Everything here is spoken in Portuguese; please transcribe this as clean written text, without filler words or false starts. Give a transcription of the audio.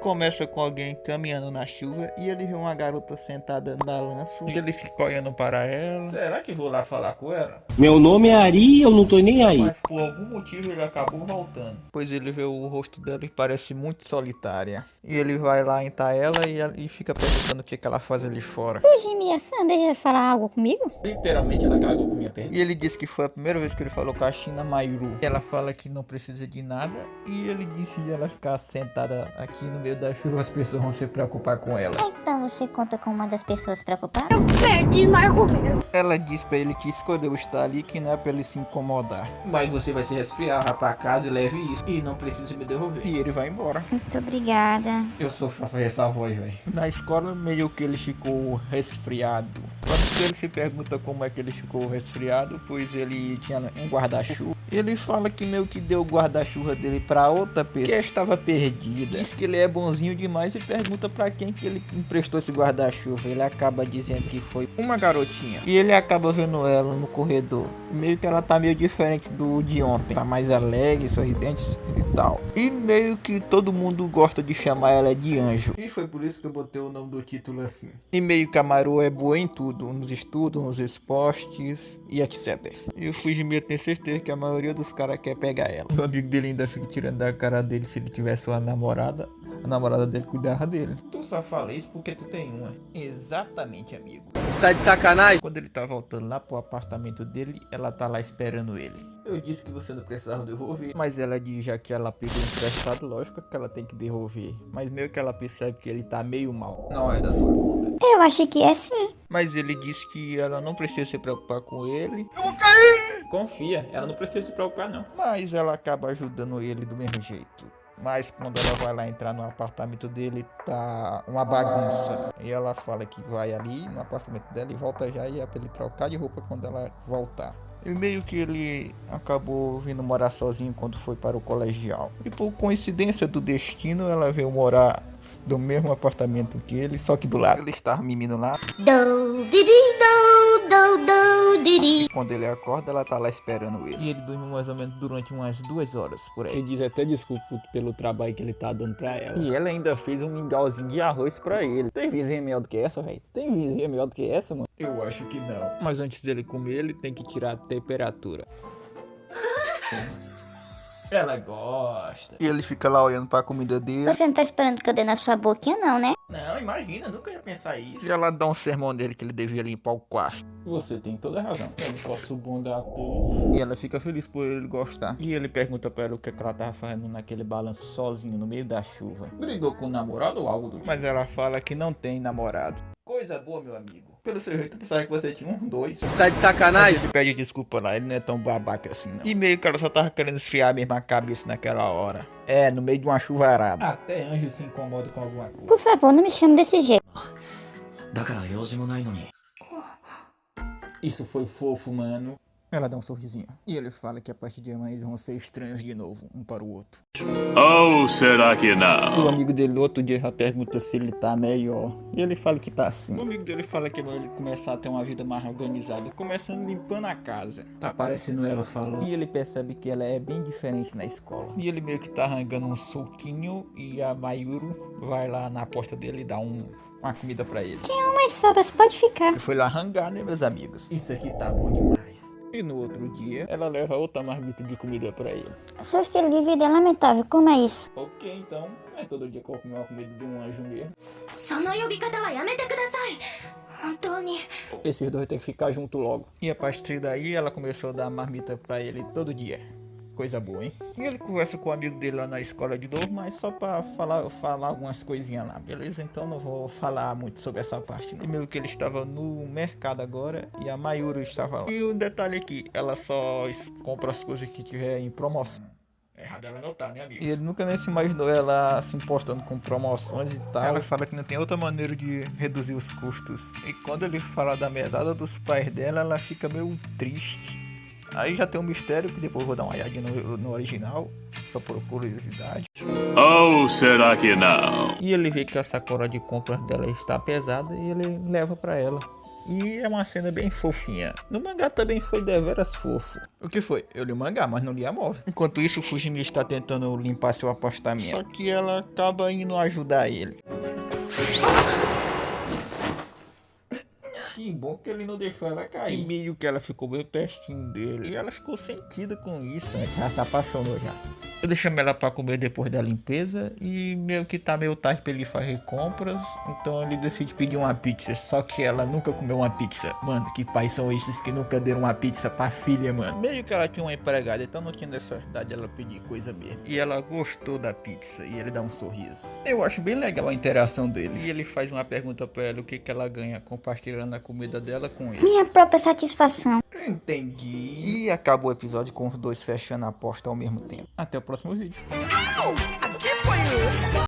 Começa com alguém caminhando na chuva e ele vê uma garota sentada no balanço e ele fica olhando para ela. Será que vou lá falar com ela? Meu nome é Ari e eu não tô nem aí. Mas por algum motivo ele acabou voltando, pois ele vê o rosto dela e parece muito solitária. E ele vai lá entrar ela e fica perguntando o que ela faz ali fora. Hoje minha Sandra falar algo comigo? Literalmente ela cagou com minha perna. E ele disse que foi a primeira vez que ele falou com a China Mayuru. Ela fala que não precisa de nada e ele disse que ela ficar sentada aqui no meio da chuva, as pessoas vão se preocupar com ela. Então você conta com uma das pessoas preocupadas? Perdi no argumento. Ela disse pra ele que escolheu estar ali, que não é pra ele se incomodar. Mas você vai se resfriar, vá pra casa e leve isso. E não precisa me devolver. E ele vai embora. Muito obrigada. Eu sou pra fazer essa voz, velho. Na escola, meio que ele ficou resfriado. Quando ele se pergunta como é que ele ficou resfriado, pois ele tinha um guarda-chuva. Ele fala que meio que deu o guarda-chuva dele pra outra pessoa que estava perdida. Diz que ele é bonzinho demais e pergunta pra quem que ele emprestou esse guarda-chuva. Ele acaba dizendo que foi uma garotinha. E ele acaba vendo ela no corredor. Meio que ela tá meio diferente do de ontem. Tá mais alegre, sorridente e tal. E meio que todo mundo gosta de chamar ela de anjo. E foi por isso que eu botei o nome do título assim. E meio que a Maru é boa em tudo. Nos estudos, nos esportes e etc. E o Fujimi tem certeza que a maioria dos caras quer pegar ela. O amigo dele ainda fica tirando da cara dele se ele tivesse uma namorada. A namorada dele cuidava dele. Tu só fala isso porque tu tem uma. Exatamente, amigo. Tá de sacanagem? Quando ele tá voltando lá pro apartamento dele, ela tá lá esperando ele. Eu disse que você não precisava devolver. Mas ela diz, já que ela pegou emprestado, lógico que ela tem que devolver. Mas meio que ela percebe que ele tá meio mal. Não é da sua conta. Eu acho que é sim. Mas ele disse que ela não precisa se preocupar com ele. Confia, ela não precisa se preocupar não. Mas ela acaba ajudando ele do mesmo jeito. Mas quando ela vai lá entrar no apartamento dele, tá uma bagunça. E ela fala que vai ali no apartamento dela e volta já, e é pra ele trocar de roupa quando ela voltar. E meio que ele acabou vindo morar sozinho quando foi para o colegial. E por coincidência do destino, ela veio morar do mesmo apartamento que ele, só que do lado. Ele estava mimindo lá. Quando ele acorda, ela tá lá esperando ele. E ele dorme mais ou menos durante umas 2 horas por aí. Ele diz até desculpa pelo trabalho que ele tá dando pra ela. E ela ainda fez um mingauzinho de arroz pra ele. Tem vizinha melhor do que essa, velho? Tem vizinha melhor do que essa, mano? Eu acho que não. Mas antes dele comer, ele tem que tirar a temperatura. Ela gosta. E ele fica lá olhando pra comida dele. Você não tá esperando que eu dê na sua boquinha não, né? Não, imagina, nunca ia pensar isso. E ela dá um sermão dele que ele devia limpar o quarto. Você tem toda a razão. Eu não posso bundar por... E ela fica feliz por ele gostar. E ele pergunta pra ela o que ela tava fazendo naquele balanço sozinho no meio da chuva. Brigou com o namorado ou algo do tipo? Mas ela fala que não tem namorado. Coisa boa, meu amigo. Pelo seu jeito, eu pensava que você tinha 2. Tá de sacanagem? Mas ele pede desculpa lá, ele não é tão babaca assim não. E meio que ela só tava querendo esfriar mesmo a cabeça naquela hora. É, no meio de uma chuvarada. Até anjo se incomoda com alguma coisa. Por favor, não me chame desse jeito. Isso foi fofo, mano. Ela dá um sorrisinho. E ele fala que a partir de amanhã eles vão ser estranhos de novo, um para o outro. Ou será que não? O amigo dele outro dia já pergunta se ele tá melhor. E ele fala que tá assim. O amigo dele fala que é ele começar a ter uma vida mais organizada, começando limpando a casa. Tá parecendo ela falando. E ele percebe que ela é bem diferente na escola. E ele meio que tá arrancando um suquinho e a Mayuru vai lá na porta dele e dá uma comida pra ele. Umas sobras pode ficar. Ele foi lá arrancar, né, meus amigos? Isso aqui tá bom demais. E no outro dia, ela leva outra marmita de comida pra ele. Seu estilo de vida é lamentável, como é isso? Ok, então. É todo dia que eu comer uma comida de um anjo mesmo. Esses dois tem que ficar junto logo. E a partir daí, ela começou a dar marmita pra ele todo dia. Coisa boa, hein? E ele conversa com o amigo dele lá na escola de novo, mas só pra falar algumas coisinhas lá, beleza? Então não vou falar muito sobre essa parte, não. E meio que ele estava no mercado agora e a Mayuru estava lá. E um detalhe aqui, ela só compra as coisas que tiver em promoção. Errado ela não tá, né, amigo? E ele nunca nem se imaginou ela se impostando com promoções e tal. Ela fala que não tem outra maneira de reduzir os custos. E quando ele fala da mesada dos pais dela, ela fica meio triste. Aí já tem um mistério que depois eu vou dar uma olhadinha no original, só por curiosidade. Ou será que não? E ele vê que a sacola de compras dela está pesada e ele leva pra ela. E é uma cena bem fofinha. No mangá também foi deveras fofo. O que foi? Eu li o mangá, mas não li a móvel. Enquanto isso, o Fujimi está tentando limpar seu apostamento. Só que ela acaba indo ajudar ele. Que bom que ele não deixou ela cair. E meio que ela ficou bem pertinho dele. E ela ficou sentida com isso, né? Já se apaixonou já. Ele chama ela pra comer depois da limpeza. E meio que tá meio tarde pra ele fazer compras. Então ele decide pedir uma pizza. Só que ela nunca comeu uma pizza. Mano, que pais são esses que nunca deram uma pizza pra filha, mano? Meio que ela tinha uma empregada, então não tinha necessidade ela pedir coisa mesmo. E ela gostou da pizza. E ele dá um sorriso. Eu acho bem legal a interação deles. E ele faz uma pergunta pra ela o que ela ganha compartilhando a comida dela com ele. Minha própria satisfação. Entendi. E acabou o episódio com os dois fechando a aposta ao mesmo tempo. Até o próximo vídeo.